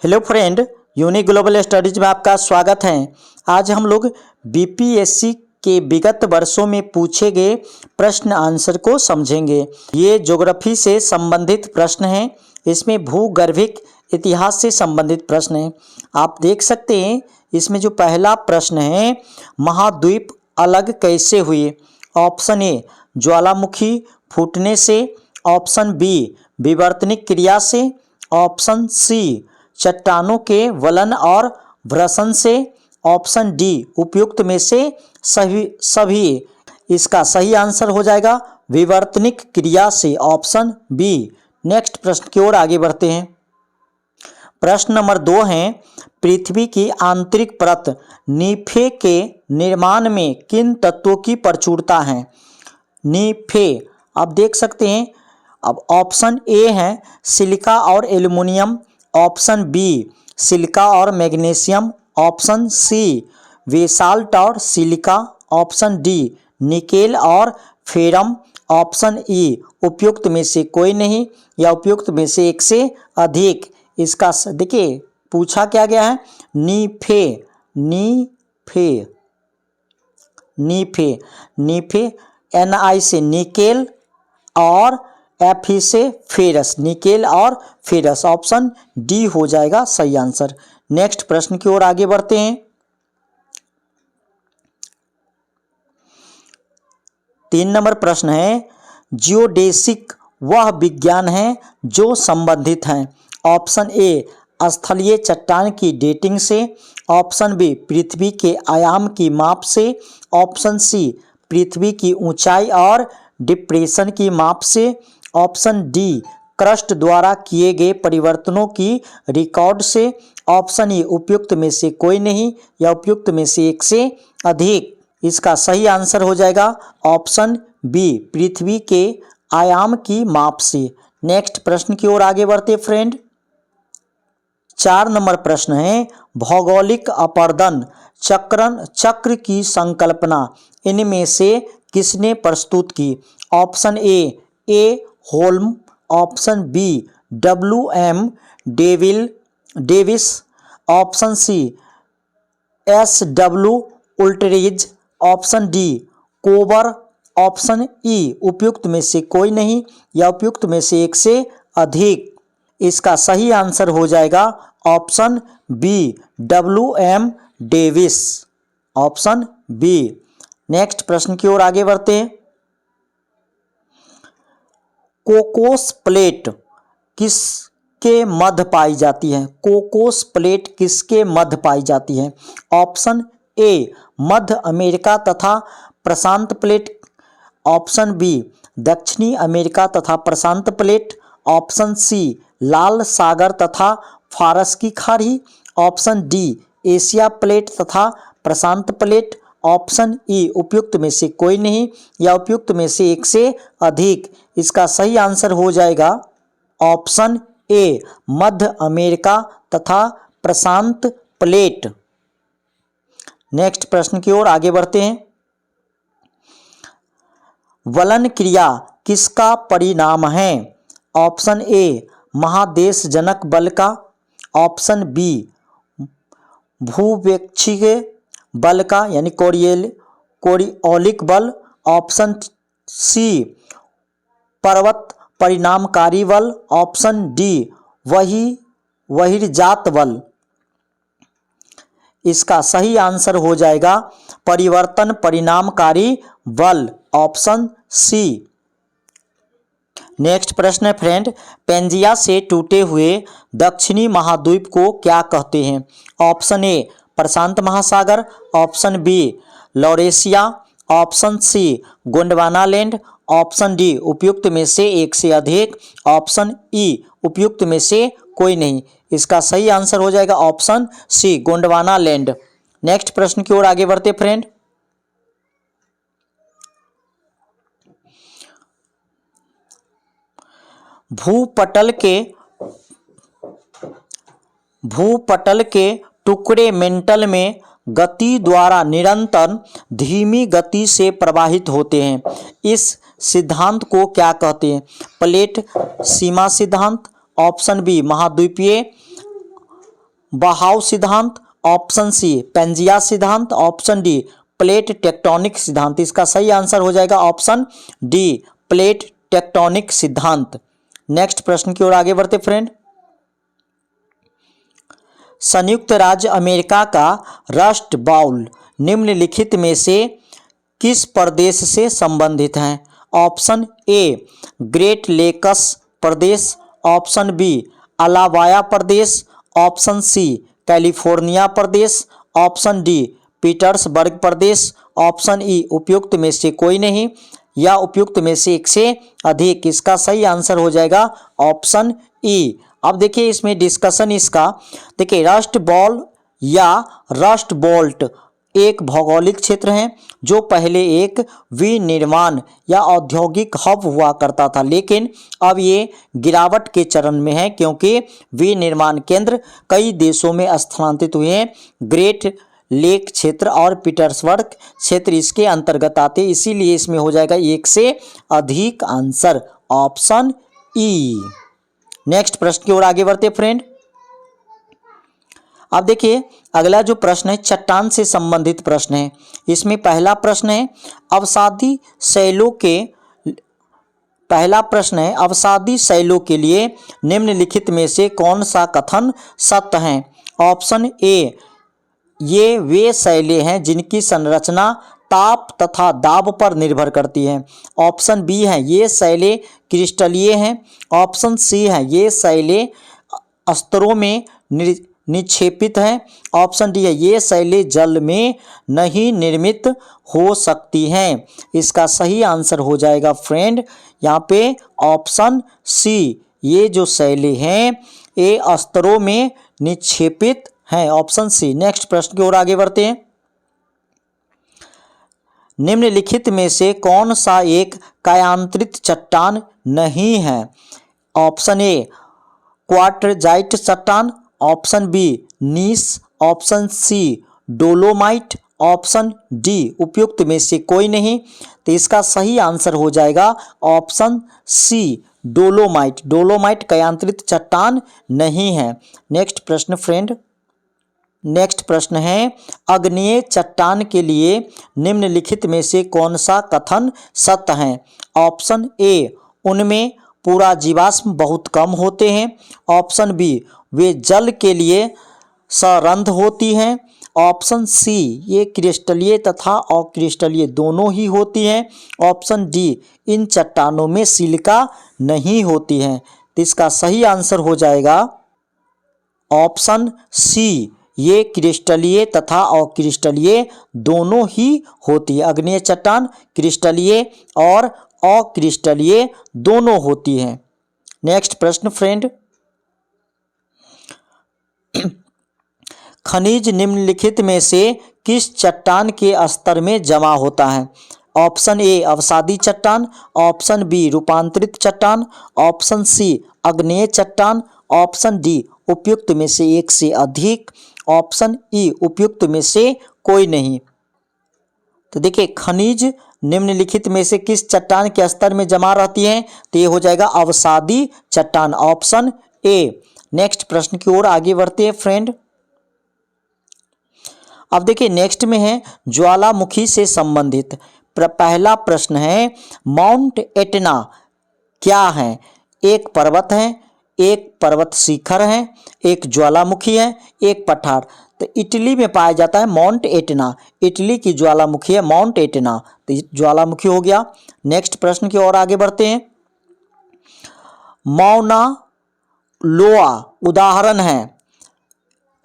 Hello friend, unique global studies में आपका स्वागत है। आज हम लोग बीपीएससी के विगत वर्षों में पूछे गए प्रश्न आंसर को समझेंगे। ये ज्योग्राफी से संबंधित प्रश्न हैं। इसमें भूगर्भिक इतिहास से संबंधित प्रश्न हैं। आप देख सकते हैं इसमें जो पहला प्रश्न है, महाद्वीप अलग कैसे हुए? ऑप्शन ए ज्वालामुखी फूटने से, ऑप्शन बी विवर्तनिक क्रिया से, ऑप्शन सी चट्टानों के वलन और भ्रसन से, ऑप्शन डी उपयुक्त में से सभी। इसका सही आंसर हो जाएगा विवर्तनिक क्रिया से, ऑप्शन बी। नेक्स्ट प्रश्न की ओर आगे बढ़ते हैं। प्रश्न नंबर 2 है, पृथ्वी की आंतरिक परत नीफे के निर्माण में किन तत्वों की प्रचुरता है? नीफे आप देख सकते हैं। अब ऑप्शन ए है सिलिका और एल्युमिनियम, ऑप्शन बी सिलिका और मैग्नीशियम, ऑप्शन सी बेसाल्ट और सिलिका, ऑप्शन डी निकेल और फेरम, ऑप्शन ई उपयुक्त में से कोई नहीं या उपयुक्त में से एक से अधिक। इसका देखिए पूछा क्या गया है, नीफे नीफे नीफे नीफे NI से निकेल और FE से फेरस, निकेल और फेरस, ऑप्शन डी हो जाएगा सही आंसर। नेक्स्ट प्रश्न की ओर आगे बढ़ते हैं। 3 नंबर प्रश्न है, जियोडेसिक वह विज्ञान है जो संबंधित है। ऑप्शन ए स्थलीय चट्टान की डेटिंग से, ऑप्शन बी पृथ्वी के आयाम की माप से, ऑप्शन सी पृथ्वी की ऊंचाई और डिप्रेशन की माप से, ऑप्शन डी क्रस्ट द्वारा किए गए परिवर्तनों की रिकॉर्ड से, ऑप्शन ई उपयुक्त में से कोई नहीं या उपयुक्त में से एक से अधिक। इसका सही आंसर हो जाएगा ऑप्शन बी पृथ्वी के आयाम की माप से। नेक्स्ट प्रश्न की ओर आगे बढ़ते फ्रेंड। 4 नंबर प्रश्न है, भौगोलिक अपर्दन चक्र की संकल्पना इनमें से किसने प्रस्तुत की? Option A Holmes, option B WM Davis, option C SW उल्टरेज, option D Kober, option E उपयुक्त में से कोई नहीं या उपयुक्त में से एक से अधिक। इसका सही आंसर हो जाएगा option B WM Davis, option B. Next प्रश्न की ओर आगे बढ़ते हैं। कोकोस प्लेट किसके मध्य पाई जाती है? कोकोस प्लेट किसके मध्य पाई जाती है? ऑप्शन ए मध्य अमेरिका तथा प्रशांत प्लेट, ऑप्शन बी दक्षिणी अमेरिका तथा प्रशांत प्लेट, ऑप्शन सी लाल सागर तथा फारस की खाड़ी, ऑप्शन डी एशिया प्लेट तथा प्रशांत प्लेट, ऑप्शन ई उपयुक्त में से कोई नहीं या उपयुक्त में से एक से अधिक। इसका सही आंसर हो जाएगा ऑप्शन ए मध्य अमेरिका तथा प्रशांत प्लेट। नेक्स्ट प्रश्न की ओर आगे बढ़ते हैं। वलन क्रिया किसका परिणाम है? ऑप्शन ए महादेशजनक बल का, ऑप्शन बी भूवेक्षीय बल का यानी कोरियोलिक बल, ऑप्शन सी पर्वत परिणामकारी बल, ऑप्शन डी बहिर्जात बल। इसका सही आंसर हो जाएगा परिवर्तन परिणामकारी बल, ऑप्शन सी। नेक्स्ट प्रश्न है फ्रेंड, पेंजिया से टूटे हुए दक्षिणी महाद्वीप को क्या कहते हैं? ऑप्शन ए प्रशांत महासागर, option B Laurasia, option C Gondwana land, option D उपयुक्त में से एक से अधिक, ऑप्शन ई उपयुक्त में से कोई नहीं। इसका सही आंसर हो जाएगा option C Gondwana land. Next प्रश्न की ओर आगे बढ़ते फ्रेंड। भूपटल के टुकड़े मेंटल में गति द्वारा निरंतर धीमी गति से प्रवाहित होते हैं। इस सिद्धांत को क्या कहते हैं? प्लेट सीमा सिद्धांत, ऑप्शन बी महाद्वीपीय बहाव सिद्धांत, ऑप्शन सी पेंजिया सिद्धांत, ऑप्शन डी प्लेट टेक्टोनिक सिद्धांत। इसका सही आंसर हो जाएगा ऑप्शन डी प्लेट टेक्टोनिक सिद्धांत। नेक्स्ट प्रश्न की ओर आगे बढ़ते फ्रेंड। संयुक्त राज्य अमेरिका का रस्ट बाउल निम्नलिखित में से किस प्रदेश से संबंधित है? ऑप्शन ए ग्रेट लेकस प्रदेश, ऑप्शन बी अलाबामा प्रदेश, ऑप्शन सी कैलिफोर्निया प्रदेश, ऑप्शन डी पीटर्सबर्ग प्रदेश, ऑप्शन ई उपयुक्त में से कोई नहीं या उपयुक्त में से एक से अधिक। इसका सही आंसर हो जाएगा ऑप्शन ई। अब देखिए इसमें डिस्कशन इसका, देखिए रस्ट बॉल या रस्ट बोल्ट एक भौगोलिक क्षेत्र है जो पहले एक विनिर्माण या औद्योगिक हब हुआ करता था, लेकिन अब ये गिरावट के चरण में है क्योंकि विनिर्माण केंद्र कई देशों में स्थानांतरित हुए हैं। ग्रेट लेक क्षेत्र और पीटर्सबर्ग क्षेत्र इसके अंतर्गत आते, इसीलिए इसमें हो जाएगा एक से अधिक आंसर ऑप्शन ई। नेक्स्ट प्रश्न की ओर आगे बढ़ते फ्रेंड। अब देखिए अगला जो प्रश्न है चट्टान से संबंधित प्रश्न है। इसमें पहला प्रश्न है अवसादी शैलों के लिए निम्नलिखित में से कौन सा कथन सत्य है? ऑप्शन ए ये वे शैलें हैं जिनकी संरचना ताप तथा दाब पर निर्भर करती है। ऑप्शन बी है ये शैलें क्रिस्टलीय हैं। ऑप्शन सी है ये शैलें स्तरों में निक्षेपित है। ऑप्शन डी है ये शैलें जल में नहीं निर्मित हो सकती हैं। इसका सही आंसर हो जाएगा फ्रेंड यहाँ पे ऑप्शन सी, ये जो शैलें हैं ये स्तरों में निक्षेपित हैं, ऑप्शन सी। नेक्स्ट प्रश्न की ओर आगे बढ़ते हैं। निम्नलिखित में से कौन सा एक कायांतरित चट्टान नहीं है? ऑप्शन ए क्वार्टजाइट चट्टान, option B gneiss, option C dolomite, option D उपयुक्त में से कोई नहीं। तो इसका सही आंसर हो जाएगा ऑप्शन सी डोलोमाइट। डोलोमाइट कायांतरित चट्टान नहीं है। नेक्स्ट प्रश्न फ्रेंड, नेक्स्ट प्रश्न है अग्नेय चट्टान के लिए निम्नलिखित में से कौन सा कथन सत्य है? ऑप्शन ए उनमें पूरा जीवाश्म बहुत कम होते हैं। ऑप्शन बी वे जल के लिए सरंध्र होती हैं। ऑप्शन सी ये क्रिस्टलीय तथा अक्रिस्टलीय दोनों ही होती हैं। ऑप्शन डी इन चट्टानों में सिलिका नहीं होती है। तो इसका सही आंसर हो जाएगा ऑप्शन सी ये क्रिस्टलीय तथा अक्रिस्टलीय दोनों ही होती है। अग्नेय चट्टान क्रिस्टलीय और अक्रिस्टलीय दोनों होती हैं। नेक्स्ट प्रश्न फ्रेंड, खनिज निम्नलिखित में से किस चट्टान के स्तर में जमा होता है? ऑप्शन ए अवसादी चट्टान, ऑप्शन बी रूपांतरित चट्टान, ऑप्शन सी अग्नेय चट्टान, ऑप्शन डी उपयुक्त में से एक से अधिक, ऑप्शन ई उपयुक्त में से कोई नहीं। तो देखिए खनिज निम्नलिखित में से किस चट्टान के स्तर में जमा रहती हैं? तो ये हो जाएगा अवसादी चट्टान, ऑप्शन ए। नेक्स्ट प्रश्न की ओर आगे बढ़ते हैं फ्रेंड। अब देखिए नेक्स्ट में है ज्वालामुखी से संबंधित। पहला प्रश्न है माउंट एटना क्या है? एक पर्वत है, एक पर्वत शिखर है, एक ज्वालामुखी है, एक पठार। तो इटली में पाया जाता है माउंट एटना, इटली की ज्वालामुखी है माउंट एटना। तो ज्वालामुखी हो गया। नेक्स्ट प्रश्न की ओर आगे बढ़ते हैं। मौना लोआ उदाहरण है?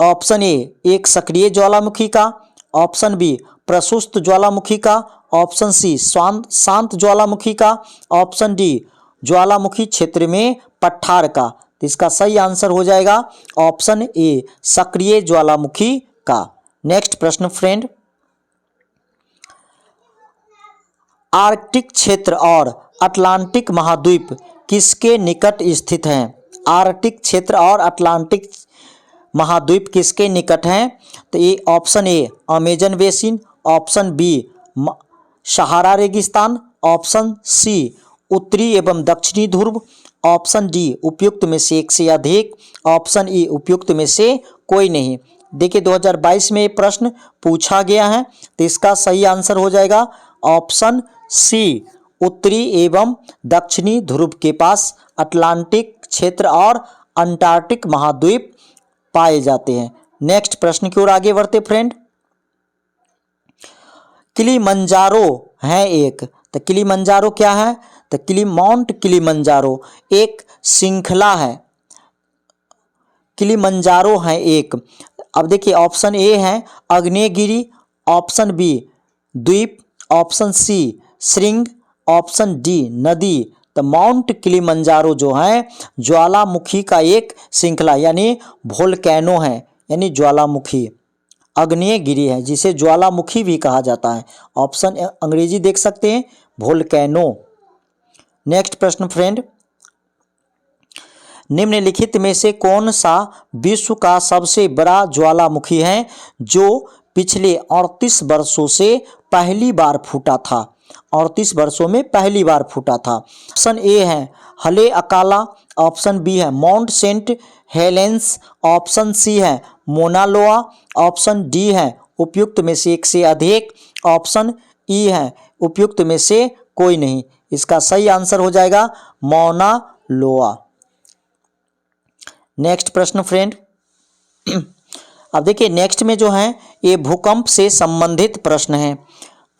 ऑप्शन ए एक सक्रिय ज्वालामुखी का, ऑप्शन बी प्रशुष्क ज्वालामुखी का, ऑप्शन सी शांत ज्वालामुखी का, ऑप्शन डी ज्वालामुखी क्षेत्र में पठार का। तो इसका सही आंसर हो जाएगा ऑप्शन ए सक्रिय ज्वालामुखी का। नेक्स्ट प्रश्न फ्रेंड, आर्कटिक क्षेत्र और अटलांटिक महाद्वीप किसके निकट स्थित हैं? आर्कटिक क्षेत्र और अटलांटिक महाद्वीप किसके निकट हैं? तो ये option A Amazon basin, option B Sahara रेगिस्तान, ऑप्शन सी उत्तरी एवं दक्षिणी ध्रुव, ऑप्शन डी उपयुक्त में से एक से अधिक, ऑप्शन ई उपयुक्त में से कोई नहीं। देखिए 2022 में ये प्रश्न पूछा गया है, तो इसका सही आंसर हो जाएगा ऑप्शन सी, उत्तरी एवं दक्षिणी ध्रुव के पास अटलांटिक क्षेत्र और अंटार्कटिक महाद्वीप पाए जाते हैं। नेक्स्ट प्रश्न की ओर आगे बढ़ते फ्रेंड। किलिमंजारो है एक, तो किलिमंजारो क्या है, तो माउंट किलिमंजारो एक श्रृंखला है, किलिमंजारो है एक। अब देखिए ऑप्शन ए है आग्नेयगिरी, ऑप्शन बी द्वीप, ऑप्शन सी श्रृंग, ऑप्शन डी नदी। तो माउंट किलिमंजारो जो है ज्वालामुखी का एक श्रृंखला यानी वोल्केनो है, यानी ज्वालामुखी आग्नेयगिरी है, जिसे ज्वालामुखी भी कहा जाता है। ऑप्शन अंग्रेजी देख सकते हैं वोल्केनो। नेक्स्ट प्रश्न फ्रेंड, निम्नलिखित में से कौन सा विश्व का सबसे बड़ा ज्वालामुखी है जो पिछले 38 वर्षों से पहली बार फूटा था, 38 वर्षों में पहली बार फूटा था। ऑप्शन ए है हले अकाला, ऑप्शन बी है Mount Saint Helens, option C है मोना लोआ, ऑप्शन डी है उपयुक्त में से एक से अधिक, ऑप्शन ई है उपयुक्त में से कोई नहीं। इसका सही आंसर हो जाएगा मौना लोआ। नेक्स्ट प्रश्न फ्रेंड, अब देखिए नेक्स्ट में जो है ये भूकंप से संबंधित प्रश्न है।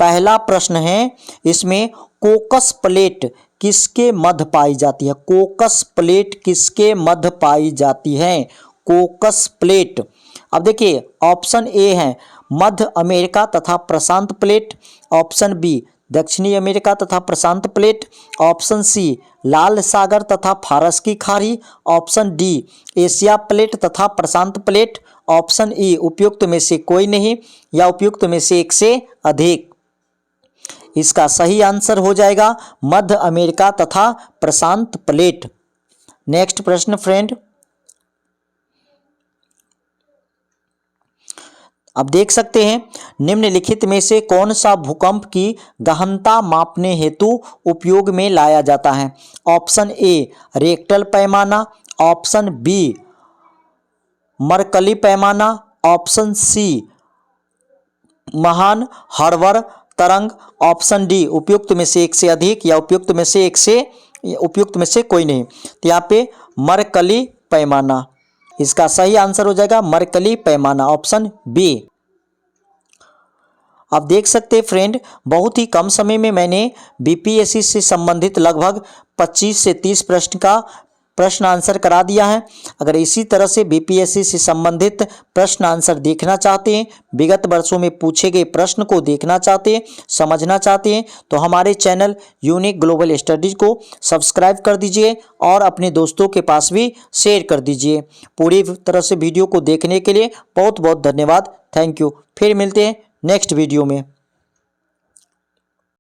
पहला प्रश्न है इसमें कोकस प्लेट किसके मध्य पाई जाती है, कोकस प्लेट किसके मध्य पाई जाती है, कोकस प्लेट। अब देखिए ऑप्शन ए है मध्य अमेरिका तथा प्रशांत प्लेट, ऑप्शन बी दक्षिणी अमेरिका तथा प्रशांत प्लेट, ऑप्शन सी लाल सागर तथा फारस की खाड़ी, ऑप्शन डी एशिया प्लेट तथा प्रशांत प्लेट, ऑप्शन ई उपयुक्त में से कोई नहीं या उपयुक्त में से एक से अधिक। इसका सही आंसर हो जाएगा मध्य अमेरिका तथा प्रशांत प्लेट। नेक्स्ट प्रश्न फ्रेंड, अब देख सकते हैं निम्नलिखित में से कौन सा भूकंप की गहनता मापने हेतु उपयोग में लाया जाता है। ऑप्शन ए रेक्टल पैमाना, ऑप्शन बी मरकली पैमाना, ऑप्शन सी महान हर्बर तरंग, ऑप्शन डी उपयुक्त में से एक से अधिक या उपयुक्त में से कोई नहीं। तो यहाँ पे मरकली पैमाना, इसका सही आंसर हो जाएगा मरकली पैमाना, ऑप्शन बी। आप देख सकते हैं फ्रेंड बहुत ही कम समय में मैंने बीपीएससी से संबंधित लगभग 25 से 30 प्रश्न आंसर करा दिया है। अगर इसी तरह से बीपीएससी से संबंधित प्रश्न आंसर देखना चाहते हैं, विगत वर्षों में पूछे गए प्रश्न को देखना चाहते हैं, समझना चाहते हैं, तो हमारे चैनल यूनिक ग्लोबल स्टडीज को सब्सक्राइब कर दीजिए और अपने दोस्तों के पास भी शेयर कर दीजिए। पूरी तरह से वीडियो को देखने के लिए बहुत बहुत धन्यवाद। Thank you. फिर मिलते हैं नेक्स्ट वीडियो में।